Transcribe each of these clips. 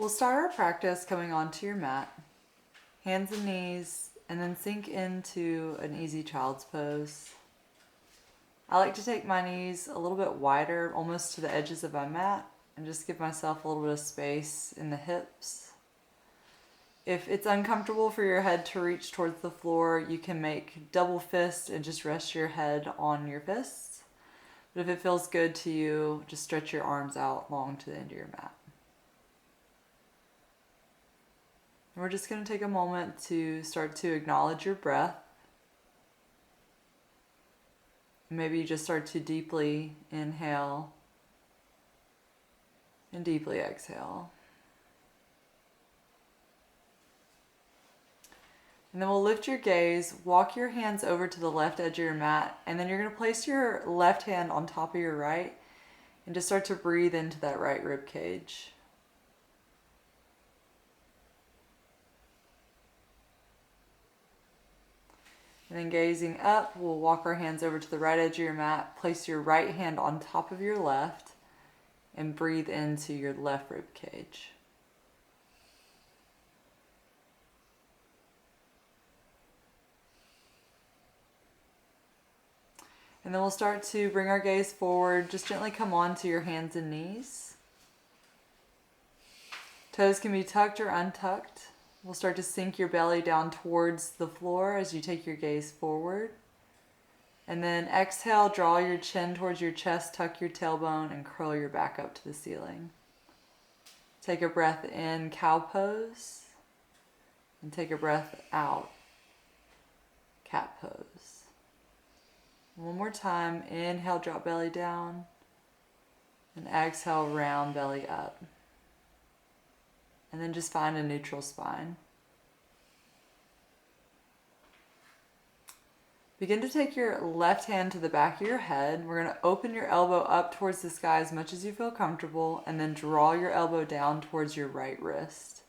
we'll start our practice coming onto your mat, hands and knees, and then sink into an easy child's pose. I like to take my knees a little bit wider, almost to the edges of my mat, and just give myself a little bit of space in the hips. If it's uncomfortable for your head to reach towards the floor, you can make double fist and just rest your head on your fists. But if it feels good to you, just stretch your arms out long to the end of your mat. And we're just going to take a moment to start to acknowledge your breath. Maybe you just start to deeply inhale and deeply exhale. And then we'll lift your gaze, walk your hands over to the left edge of your mat, and then you're going to place your left hand on top of your right and just start to breathe into that right rib cage. And then gazing up, we'll walk our hands over to the right edge of your mat, place your right hand on top of your left, and breathe into your left rib cage. And then we'll start to bring our gaze forward. Just gently come onto your hands and knees. Toes can be tucked or untucked. We'll start to sink your belly down towards the floor as you take your gaze forward. And then exhale, draw your chin towards your chest, tuck your tailbone, and curl your back up to the ceiling. Take a breath in, cow pose. And take a breath out, cat pose. One more time, inhale, drop belly down. And exhale, round belly up. And then just find a neutral spine. Begin to take your left hand to the back of your head. We're going to open your elbow up towards the sky as much as you feel comfortable, and then draw your elbow down towards your right wrist.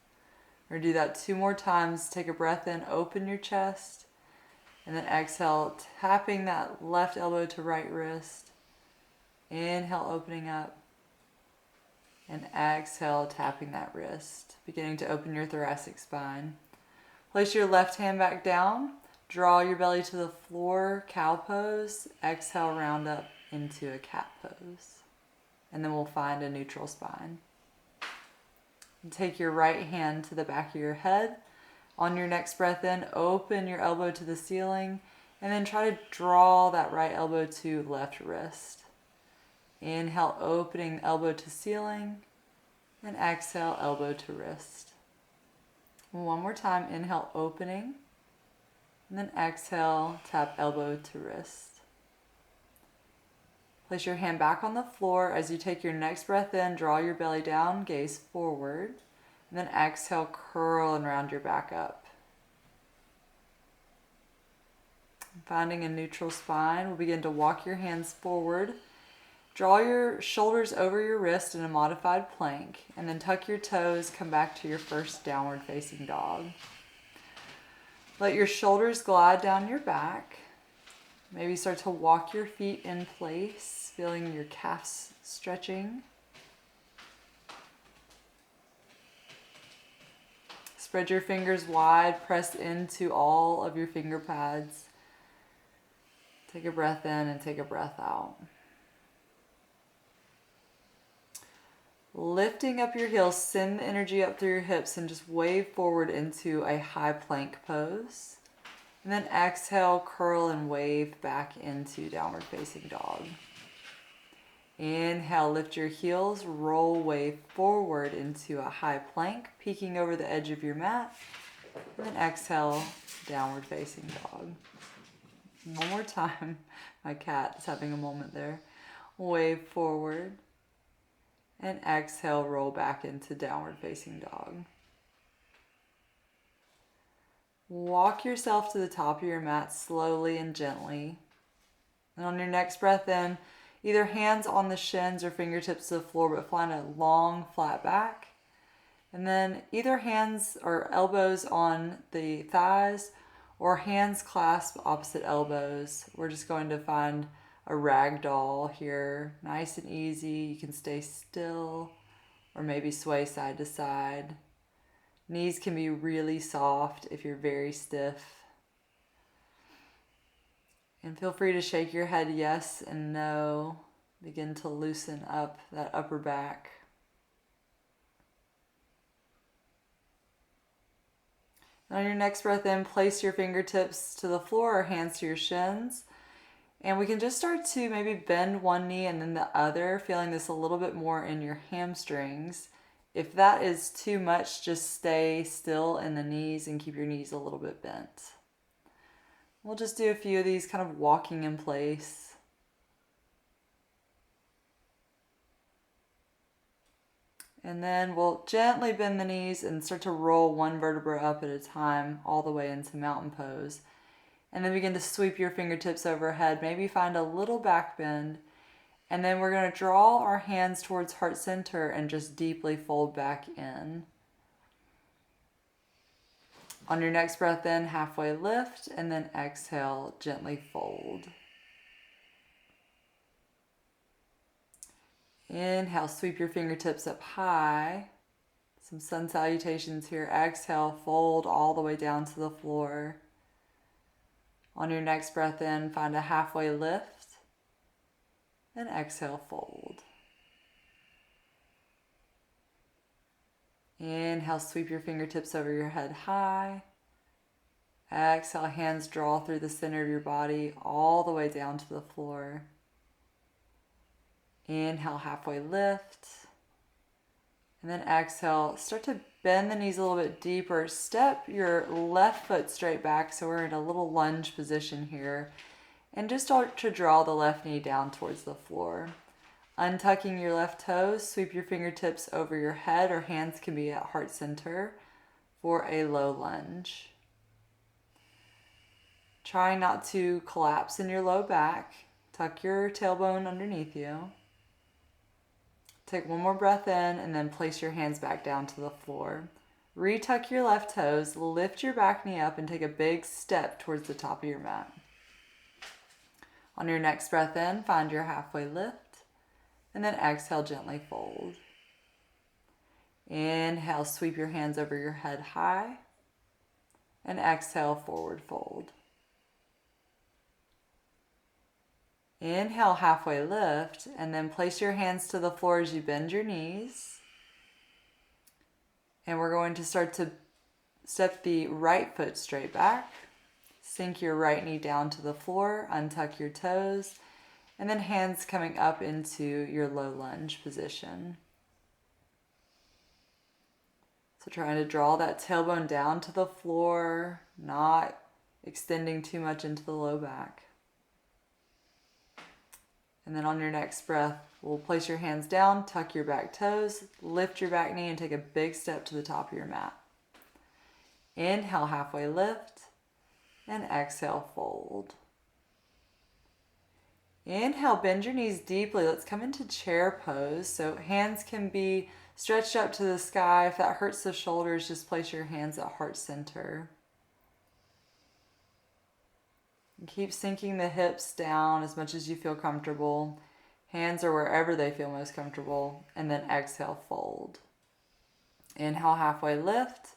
We're going to do that 2 more times. Take a breath in, open your chest, and then exhale, tapping that left elbow to right wrist. Inhale, opening up. And exhale, tapping that wrist, beginning to open your thoracic spine. Place your left hand back down, draw your belly to the floor, cow pose, exhale, round up into a cat pose. And then we'll find a neutral spine. And take your right hand to the back of your head. On your next breath in, open your elbow to the ceiling, and then try to draw that right elbow to left wrist. Inhale, opening elbow to ceiling, and exhale, elbow to wrist. One more time, inhale, opening, and then exhale, tap elbow to wrist. Place your hand back on the floor. As you take your next breath in, draw your belly down, gaze forward, and then exhale, curl and round your back up. Finding a neutral spine, we'll begin to walk your hands forward. Draw your shoulders over your wrist in a modified plank, and then tuck your toes, come back to your first downward facing dog. Let your shoulders glide down your back. Maybe start to walk your feet in place, feeling your calves stretching. Spread your fingers wide, press into all of your finger pads. Take a breath in and take a breath out. Lifting up your heels, send the energy up through your hips and just wave forward into a high plank pose. And then exhale, curl and wave back into downward facing dog. Inhale, lift your heels, roll, wave forward into a high plank, peeking over the edge of your mat. And then exhale, downward facing dog. One more time. My cat is having a moment there. Wave forward. And exhale, roll back into downward facing dog. Walk yourself to the top of your mat slowly and gently. And on your next breath in, either hands on the shins or fingertips to the floor, but find a long, flat back. And then either hands or elbows on the thighs or hands clasp opposite elbows. We're just going to find a ragdoll here, nice and easy. You can stay still or maybe sway side to side. Knees can be really soft if you're very stiff. And feel free to shake your head yes and no. Begin to loosen up that upper back. And on your next breath in, place your fingertips to the floor or hands to your shins. And we can just start to maybe bend one knee and then the other, feeling this a little bit more in your hamstrings. If that is too much, just stay still in the knees and keep your knees a little bit bent. We'll just do a few of these kind of walking in place. And then we'll gently bend the knees and start to roll one vertebra up at a time all the way into mountain pose. And then begin to sweep your fingertips overhead. Maybe find a little back bend. And then we're going to draw our hands towards heart center and just deeply fold back in. On your next breath in, halfway lift, and then exhale, gently fold. Inhale, sweep your fingertips up high. Some sun salutations here. Exhale, fold all the way down to the floor. On your next breath in, find a halfway lift, and exhale, fold. Inhale, sweep your fingertips over your head high. Exhale, hands draw through the center of your body all the way down to the floor. Inhale, halfway lift. And then exhale, start to bend the knees a little bit deeper. Step your left foot straight back, so we're in a little lunge position here. And just start to draw the left knee down towards the floor. Untucking your left toes, sweep your fingertips over your head, or hands can be at heart center for a low lunge. Try not to collapse in your low back. Tuck your tailbone underneath you. Take one more breath in and then place your hands back down to the floor. Retuck your left toes, lift your back knee up and take a big step towards the top of your mat. On your next breath in, find your halfway lift. And then exhale, gently fold. Inhale, sweep your hands over your head high. And exhale, forward fold. Inhale, halfway lift. And then place your hands to the floor as you bend your knees. And we're going to start to step the right foot straight back. Sink your right knee down to the floor. Untuck your toes. And then hands coming up into your low lunge position. So trying to draw that tailbone down to the floor, not extending too much into the low back. And then on your next breath, we'll place your hands down, tuck your back toes, lift your back knee and take a big step to the top of your mat. Inhale, halfway lift, and exhale, fold. Inhale, bend your knees deeply. Let's come into chair pose. So hands can be stretched up to the sky. If that hurts the shoulders, just place your hands at heart center. And keep sinking the hips down as much as you feel comfortable. Hands are wherever they feel most comfortable. And then exhale, fold. Inhale, halfway lift.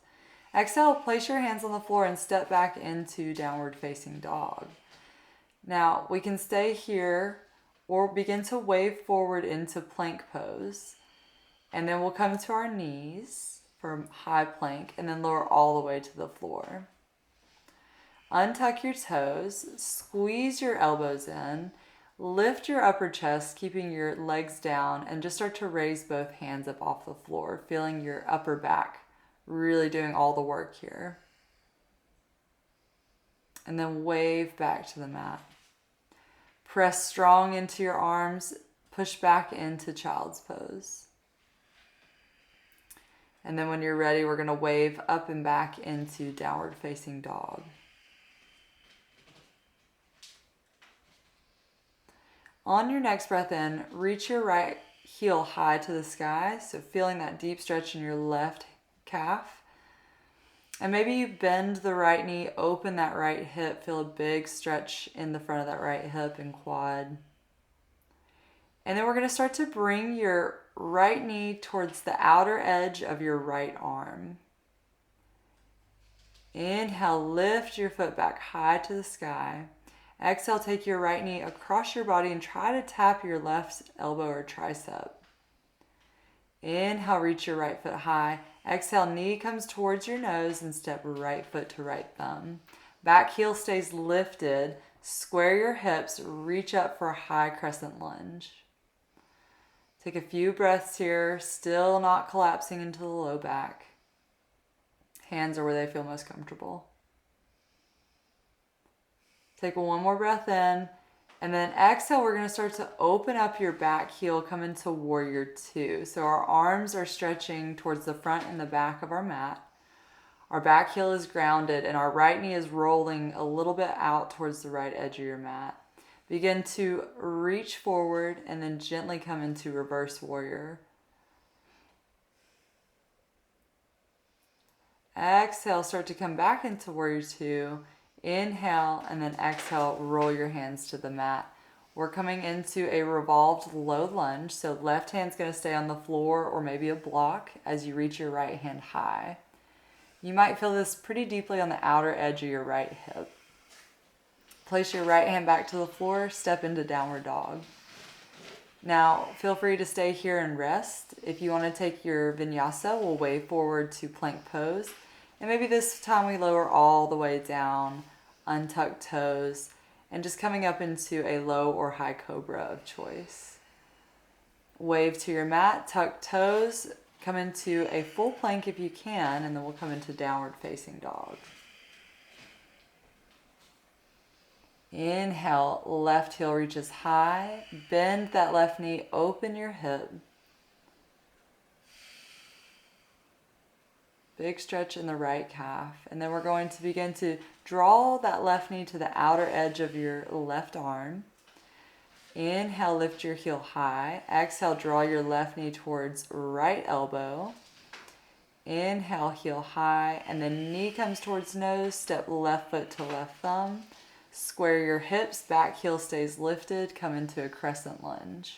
Exhale, place your hands on the floor and step back into downward facing dog. Now, we can stay here or begin to wave forward into plank pose. And then we'll come to our knees for high plank and then lower all the way to the floor. Untuck your toes, squeeze your elbows in, lift your upper chest, keeping your legs down, and just start to raise both hands up off the floor, feeling your upper back, really doing all the work here. And then wave back to the mat. Press strong into your arms, push back into child's pose. And then when you're ready, we're going to wave up and back into downward facing dog. On your next breath in, reach your right heel high to the sky. So feeling that deep stretch in your left calf. And maybe you bend the right knee, open that right hip, feel a big stretch in the front of that right hip and quad. And then we're going to start to bring your right knee towards the outer edge of your right arm. Inhale, lift your foot back high to the sky. Exhale, take your right knee across your body and try to tap your left elbow or tricep. Inhale, reach your right foot high. Exhale, knee comes towards your nose and step right foot to right thumb. Back heel stays lifted. Square your hips, reach up for a high crescent lunge. Take a few breaths here, still not collapsing into the low back. Hands are where they feel most comfortable. Take one more breath in, and then exhale, we're going to start to open up your back heel, come into warrior two. So our arms are stretching towards the front and the back of our mat. Our back heel is grounded, and our right knee is rolling a little bit out towards the right edge of your mat. Begin to reach forward and then gently come into reverse warrior. Exhale, start to come back into warrior two. Inhale, and then exhale, roll your hands to the mat. We're coming into a revolved low lunge. So left hand's going to stay on the floor or maybe a block as you reach your right hand high. You might feel this pretty deeply on the outer edge of your right hip. Place your right hand back to the floor, step into downward dog. Now, feel free to stay here and rest. If you want to take your vinyasa, we'll wave forward to plank pose. And maybe this time we lower all the way down, untuck toes, and just coming up into a low or high cobra of choice. Wave to your mat, tuck toes, come into a full plank if you can, and then we'll come into downward facing dog. Inhale, left heel reaches high. Bend that left knee, open your hip. Big stretch in the right calf. And then we're going to begin to draw that left knee to the outer edge of your left arm. Inhale, lift your heel high. Exhale, draw your left knee towards right elbow. Inhale, heel high. And then knee comes towards nose. Step left foot to left thumb. Square your hips, back heel stays lifted. Come into a crescent lunge.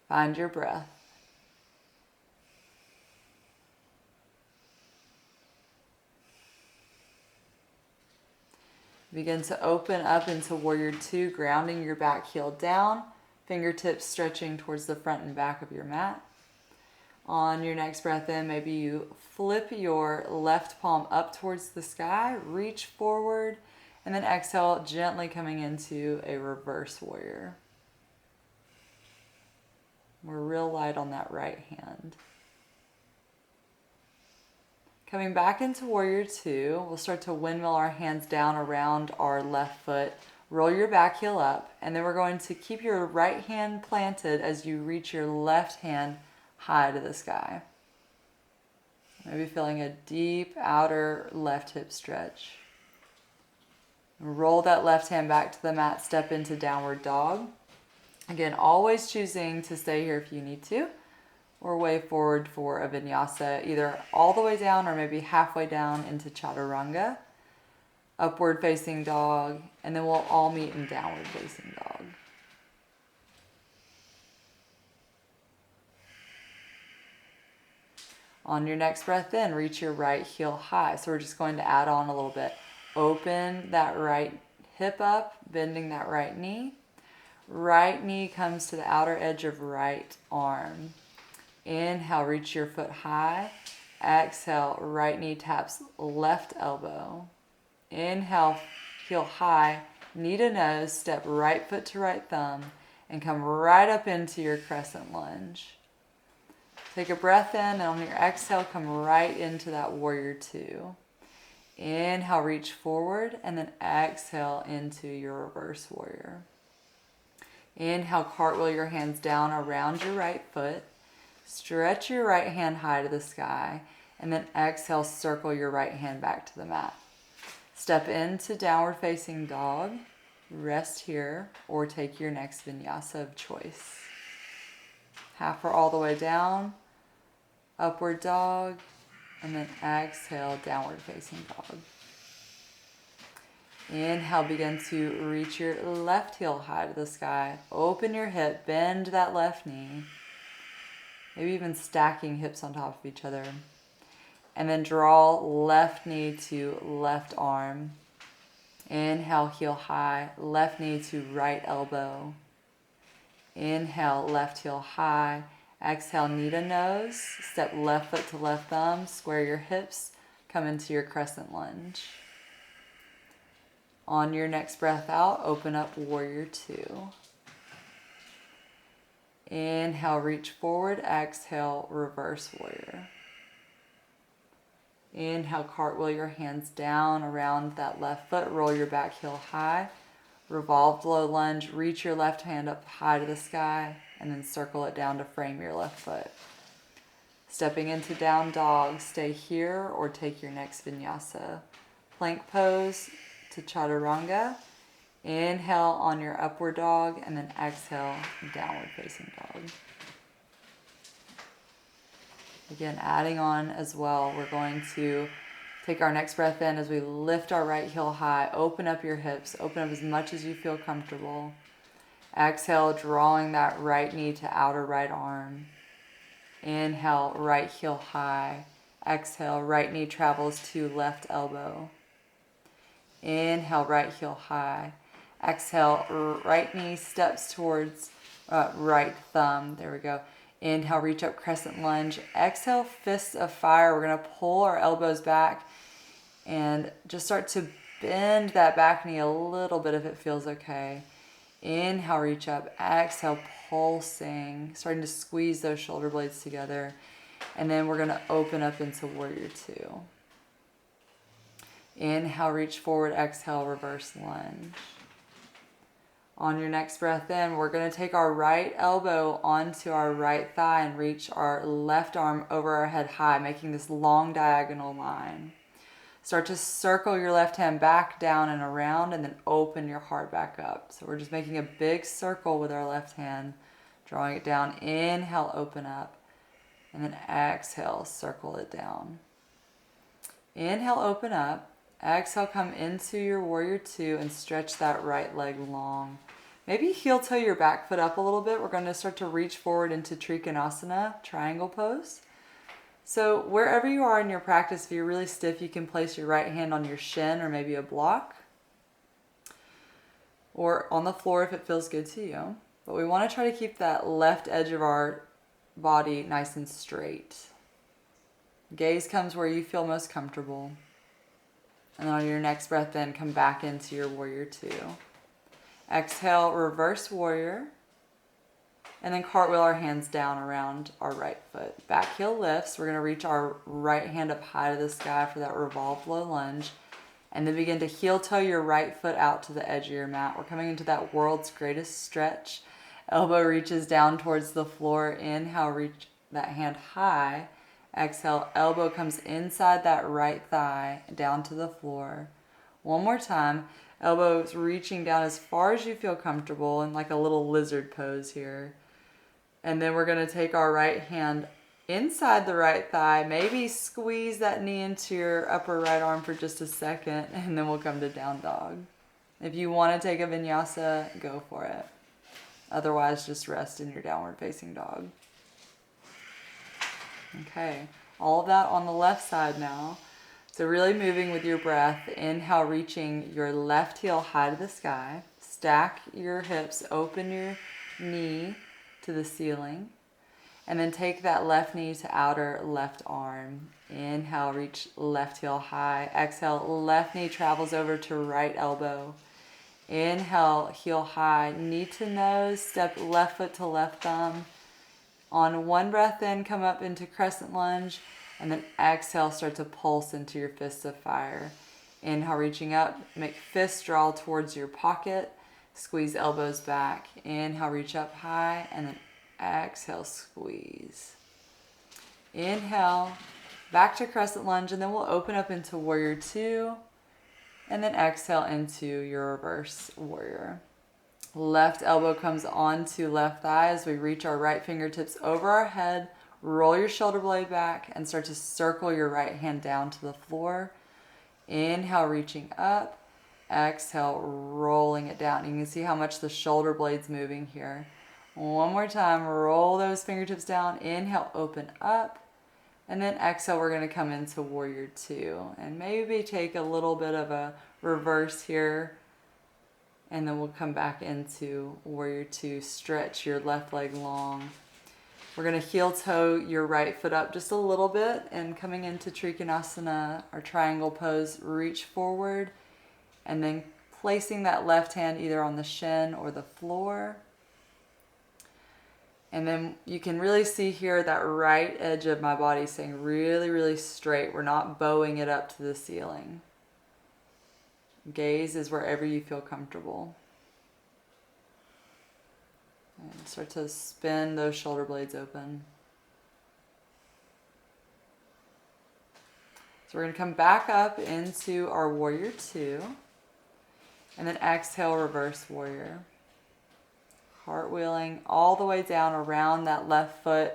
Find your breath. Begin to open up into warrior two, grounding your back heel down, fingertips stretching towards the front and back of your mat. On your next breath in, maybe you flip your left palm up towards the sky, reach forward, and then exhale, gently coming into a reverse warrior. We're real light on that right hand. Coming back into warrior two, we'll start to windmill our hands down around our left foot. Roll your back heel up, and then we're going to keep your right hand planted as you reach your left hand high to the sky. Maybe feeling a deep outer left hip stretch. Roll that left hand back to the mat, step into downward dog. Again, always choosing to stay here if you need to, or wave forward for a vinyasa, either all the way down or maybe halfway down into chaturanga, upward facing dog, and then we'll all meet in downward facing dog. On your next breath in, reach your right heel high. So we're just going to add on a little bit. Open that right hip up, bending that right knee. Right knee comes to the outer edge of right arm. Inhale, reach your foot high. Exhale, right knee taps left elbow. Inhale, heel high, knee to nose, step right foot to right thumb, and come right up into your crescent lunge. Take a breath in, and on your exhale, come right into that warrior two. Inhale, reach forward, and then exhale into your reverse warrior. Inhale, cartwheel your hands down around your right foot. Stretch your right hand high to the sky, and then exhale, circle your right hand back to the mat. Step into downward facing dog. Rest here, or take your next vinyasa of choice. Half or all the way down, upward dog, and then exhale, downward facing dog. Inhale, begin to reach your left heel high to the sky. Open your hip, bend that left knee. Maybe even stacking hips on top of each other. And then draw left knee to left arm. Inhale, heel high, left knee to right elbow. Inhale, left heel high. Exhale, knee to nose. Step left foot to left thumb. Square your hips. Come into your crescent lunge. On your next breath out, open up warrior two. Inhale, reach forward. Exhale, reverse warrior. Inhale, cartwheel your hands down around that left foot. Roll your back heel high. Revolved low lunge. Reach your left hand up high to the sky. And then circle it down to frame your left foot. Stepping into down dog. Stay here or take your next vinyasa. Plank pose to chaturanga. Inhale on your upward dog. And then exhale, downward facing dog. Again, adding on as well, we're going to take our next breath in as we lift our right heel high. Open up your hips. Open up as much as you feel comfortable. Exhale, drawing that right knee to outer right arm. Inhale, right heel high. Exhale, right knee travels to left elbow. Inhale, right heel high. Exhale, right knee steps towards right thumb. There we go. Inhale, reach up, crescent lunge. Exhale, fists of fire. We're going to pull our elbows back and just start to bend that back knee a little bit if it feels okay. Inhale, reach up. Exhale, pulsing. Starting to squeeze those shoulder blades together. And then we're going to open up into warrior two. Inhale, reach forward. Exhale, reverse lunge. On your next breath in, we're going to take our right elbow onto our right thigh and reach our left arm over our head high, making this long diagonal line. Start to circle your left hand back, down, and around, and then open your heart back up. So we're just making a big circle with our left hand, drawing it down. Inhale, open up, and then exhale, circle it down. Inhale, open up. Exhale, come into your warrior two and stretch that right leg long. Maybe heel toe your back foot up a little bit. We're going to start to reach forward into Trikonasana, triangle pose. So wherever you are in your practice, if you're really stiff, you can place your right hand on your shin or maybe a block. Or on the floor if it feels good to you. But we want to try to keep that left edge of our body nice and straight. Gaze comes where you feel most comfortable. And then on your next breath in, come back into your warrior two. Exhale, reverse warrior. And then cartwheel our hands down around our right foot. Back heel lifts. We're going to reach our right hand up high to the sky for that revolved low lunge. And then begin to heel toe your right foot out to the edge of your mat. We're coming into that world's greatest stretch. Elbow reaches down towards the floor. Inhale, reach that hand high. Exhale, elbow comes inside that right thigh, down to the floor. One more time, elbows reaching down as far as you feel comfortable in like a little lizard pose here. And then we're going to take our right hand inside the right thigh, maybe squeeze that knee into your upper right arm for just a second, and then we'll come to down dog. If you want to take a vinyasa, go for it. Otherwise, just rest in your downward facing dog. Okay, all of that on the left side now. So really moving with your breath. Inhale, reaching your left heel high to the sky. Stack your hips, open your knee to the ceiling. And then take that left knee to outer left arm. Inhale, reach left heel high. Exhale, left knee travels over to right elbow. Inhale, heel high, knee to nose, step left foot to left thumb. On one breath in, come up into crescent lunge, and then exhale, start to pulse into your fists of fire. Inhale, reaching up, make fists draw towards your pocket, squeeze elbows back. Inhale, reach up high, and then exhale, squeeze. Inhale, back to crescent lunge, and then we'll open up into warrior two, and then exhale into your reverse warrior. Left elbow comes onto left thigh as we reach our right fingertips over our head. Roll your shoulder blade back and start to circle your right hand down to the floor. Inhale, reaching up. exhale, rolling it down. You can see how much the shoulder blade's moving here. One more time, roll those fingertips down. Inhale, open up. And then exhale, we're going to come into warrior two. And maybe take a little bit of a reverse here. And then we'll come back into warrior two. Stretch your left leg long. We're going to heel toe your right foot up just a little bit. And coming into Trikonasana, our triangle pose, reach forward. And then placing that left hand either on the shin or the floor. And then you can really see here that right edge of my body staying really, really straight. We're not bowing it up to the ceiling. Gaze is wherever you feel comfortable. And start to spin those shoulder blades open. So we're going to come back up into our warrior two. And then exhale, reverse warrior. Cartwheeling all the way down around that left foot.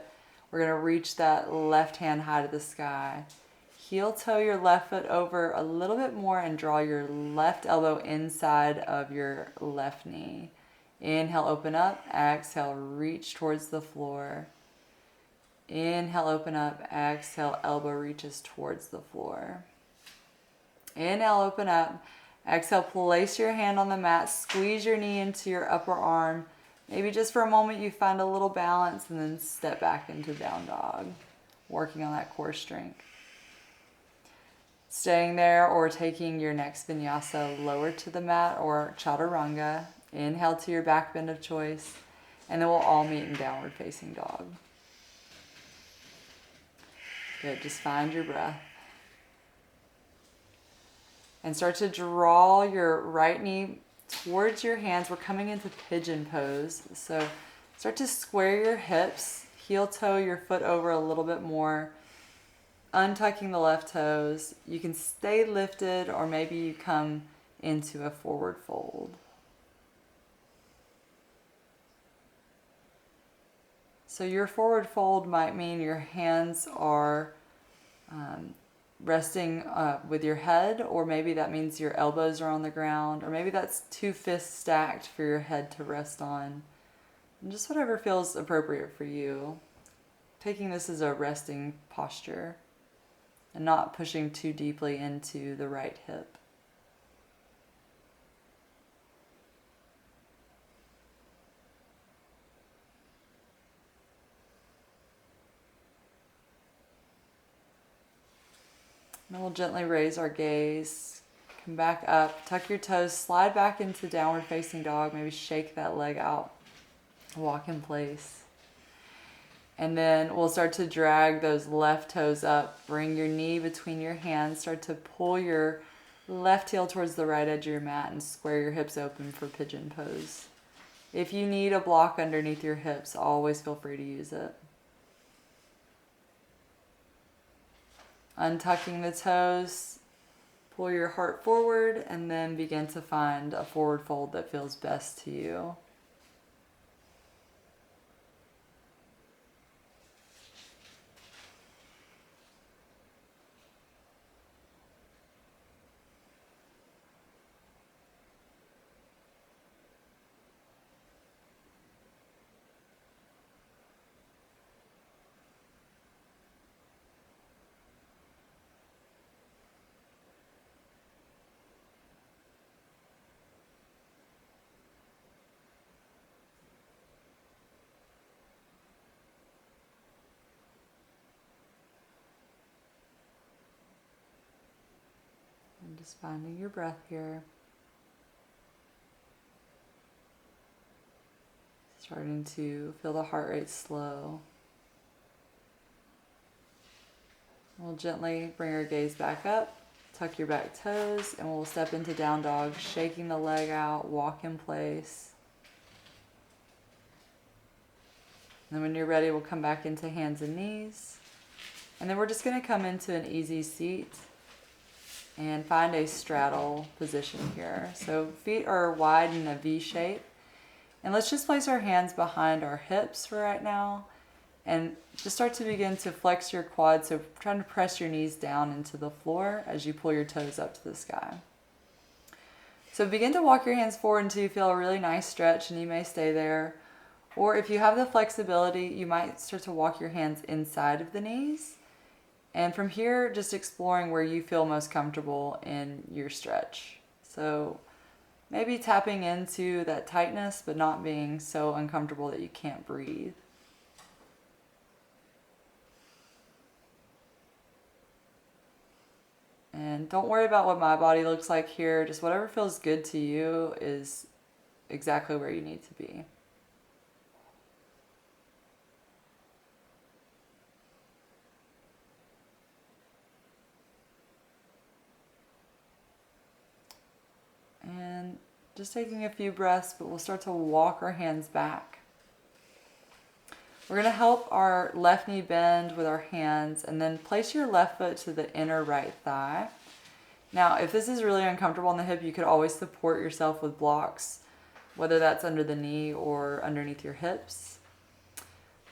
We're going to reach that left hand high to the sky. Heel toe your left foot over a little bit more and draw your left elbow inside of your left knee. Inhale, open up. Exhale, reach towards the floor. Inhale, open up. Exhale, elbow reaches towards the floor. Inhale, open up. Exhale, place your hand on the mat. Squeeze your knee into your upper arm. Maybe just for a moment you find a little balance and then step back into down dog, working on that core strength. Staying there or taking your next vinyasa lower to the mat or chaturanga. Inhale to your back bend of choice, and then we'll all meet in downward facing dog. Good, just find your breath. And start to draw your right knee towards your hands. We're coming into pigeon pose. So start to square your hips, heel toe your foot over a little bit more, untucking the left toes. You can stay lifted or maybe you come into a forward fold. So your forward fold might mean your hands are resting with your head, or maybe that means your elbows are on the ground, or maybe that's two fists stacked for your head to rest on. And just whatever feels appropriate for you. Taking this as a resting posture and not pushing too deeply into the right hip. Then we'll gently raise our gaze, come back up, tuck your toes, slide back into downward facing dog, maybe shake that leg out, walk in place. And then we'll start to drag those left toes up, bring your knee between your hands, start to pull your left heel towards the right edge of your mat and square your hips open for pigeon pose. If you need a block underneath your hips, always feel free to use it. Untucking the toes, pull your heart forward, and then begin to find a forward fold that feels best to you. Just finding your breath here. Starting to feel the heart rate slow. We'll gently bring our gaze back up, tuck your back toes, and we'll step into down dog, shaking the leg out, walk in place. And then when you're ready, we'll come back into hands and knees. And then we're just going to come into an easy seat and find a straddle position here. So feet are wide in a V shape. And let's just place our hands behind our hips for right now. And just start to begin to flex your quads. So trying to press your knees down into the floor as you pull your toes up to the sky. So begin to walk your hands forward until you feel a really nice stretch, and you may stay there. Or if you have the flexibility, you might start to walk your hands inside of the knees. And from here, just exploring where you feel most comfortable in your stretch. So maybe tapping into that tightness, but not being so uncomfortable that you can't breathe. And don't worry about what my body looks like here. Just whatever feels good to you is exactly where you need to be. And just taking a few breaths, but we'll start to walk our hands back. We're going to help our left knee bend with our hands, and then place your left foot to the inner right thigh. Now, if this is really uncomfortable on the hip, you could always support yourself with blocks, whether that's under the knee or underneath your hips.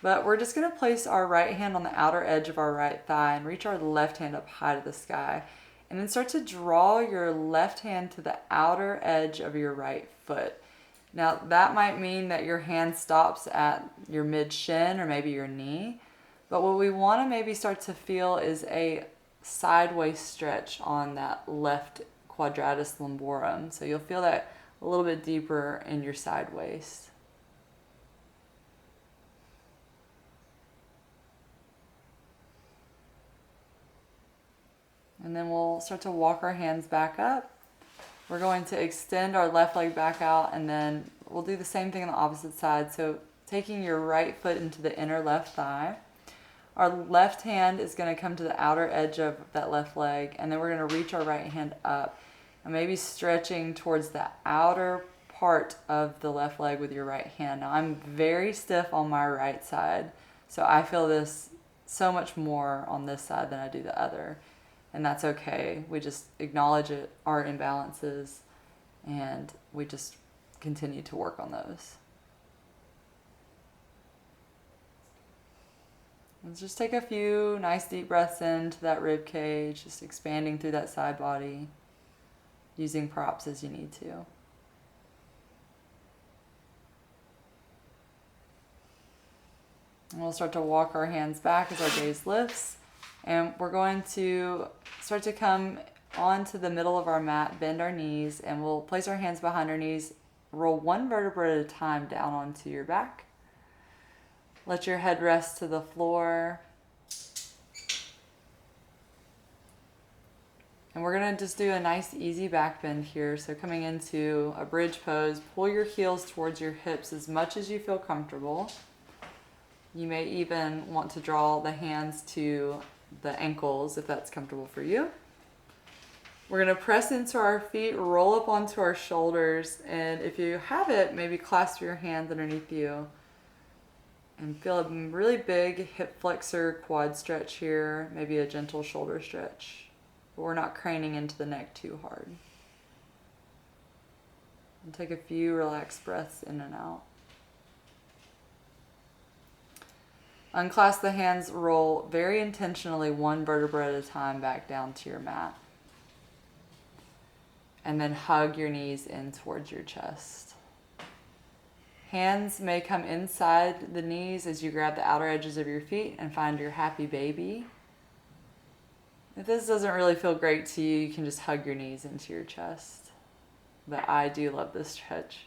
But we're just going to place our right hand on the outer edge of our right thigh and reach our left hand up high to the sky. And then start to draw your left hand to the outer edge of your right foot. Now, that might mean that your hand stops at your mid-shin or maybe your knee. But what we want to maybe start to feel is a sideways stretch on that left quadratus lumborum. So you'll feel that a little bit deeper in your side waist. And then we'll start to walk our hands back up. We're going to extend our left leg back out, and then we'll do the same thing on the opposite side. So taking your right foot into the inner left thigh. Our left hand is going to come to the outer edge of that left leg, and then we're going to reach our right hand up. And maybe stretching towards the outer part of the left leg with your right hand. Now, I'm very stiff on my right side, so I feel this so much more on this side than I do the other. And that's okay. We just acknowledge it, our imbalances, and we just continue to work on those. Let's just take a few nice deep breaths into that rib cage, just expanding through that side body, using props as you need to. And we'll start to walk our hands back as our gaze lifts. And we're going to start to come onto the middle of our mat, bend our knees, and we'll place our hands behind our knees, roll one vertebra at a time down onto your back. Let your head rest to the floor. And we're going to just do a nice easy back bend here. So coming into a bridge pose, pull your heels towards your hips as much as you feel comfortable. You may even want to draw the hands to the ankles if that's comfortable for you. We're going to press into our feet, roll up onto our shoulders, and if you have it, maybe clasp your hands underneath you and feel a really big hip flexor quad stretch here, maybe a gentle shoulder stretch, but we're not craning into the neck too hard. And take a few relaxed breaths in and out. Unclasp the hands, roll very intentionally one vertebra at a time back down to your mat. And then hug your knees in towards your chest. Hands may come inside the knees as you grab the outer edges of your feet and find your happy baby. If this doesn't really feel great to you, you can just hug your knees into your chest. But I do love this stretch.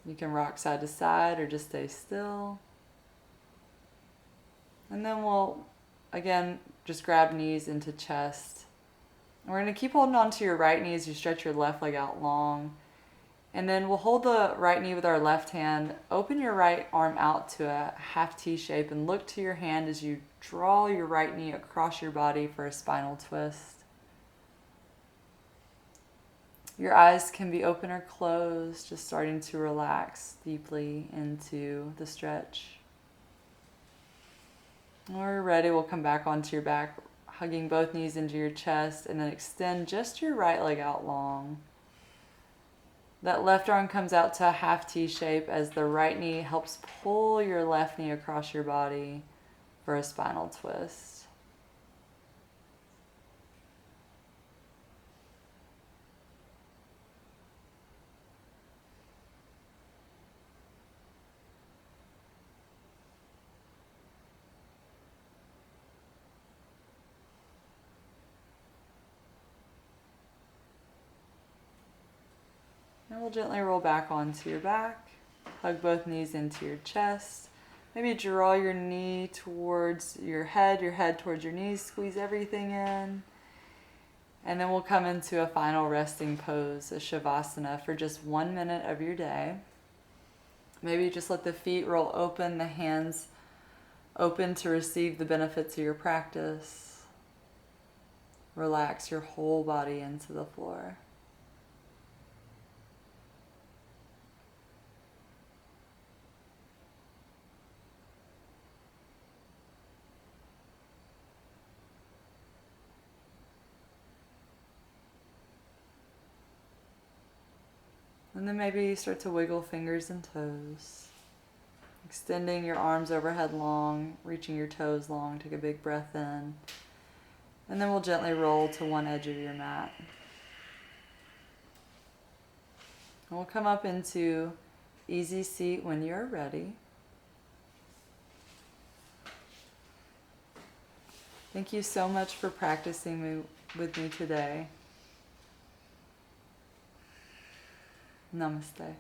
You can rock side to side or just stay still. And then we'll, again, just grab knees into chest. And we're going to keep holding on to your right knee as you stretch your left leg out long. And then we'll hold the right knee with our left hand. Open your right arm out to a half T shape and look to your hand as you draw your right knee across your body for a spinal twist. Your eyes can be open or closed, just starting to relax deeply into the stretch. When we're ready, we'll come back onto your back, hugging both knees into your chest, and then extend just your right leg out long. That left arm comes out to a half T shape as the right knee helps pull your left knee across your body for a spinal twist. And we'll gently roll back onto your back. Hug both knees into your chest. Maybe draw your knee towards your head towards your knees. Squeeze everything in. And then we'll come into a final resting pose, a Savasana, for just 1 minute of your day. Maybe just let the feet roll open, the hands open to receive the benefits of your practice. Relax your whole body into the floor. And then maybe start to wiggle fingers and toes. Extending your arms overhead long, reaching your toes long. Take a big breath in. And then we'll gently roll to one edge of your mat. And we'll come up into easy seat when you're ready. Thank you so much for practicing with me today. Namaste.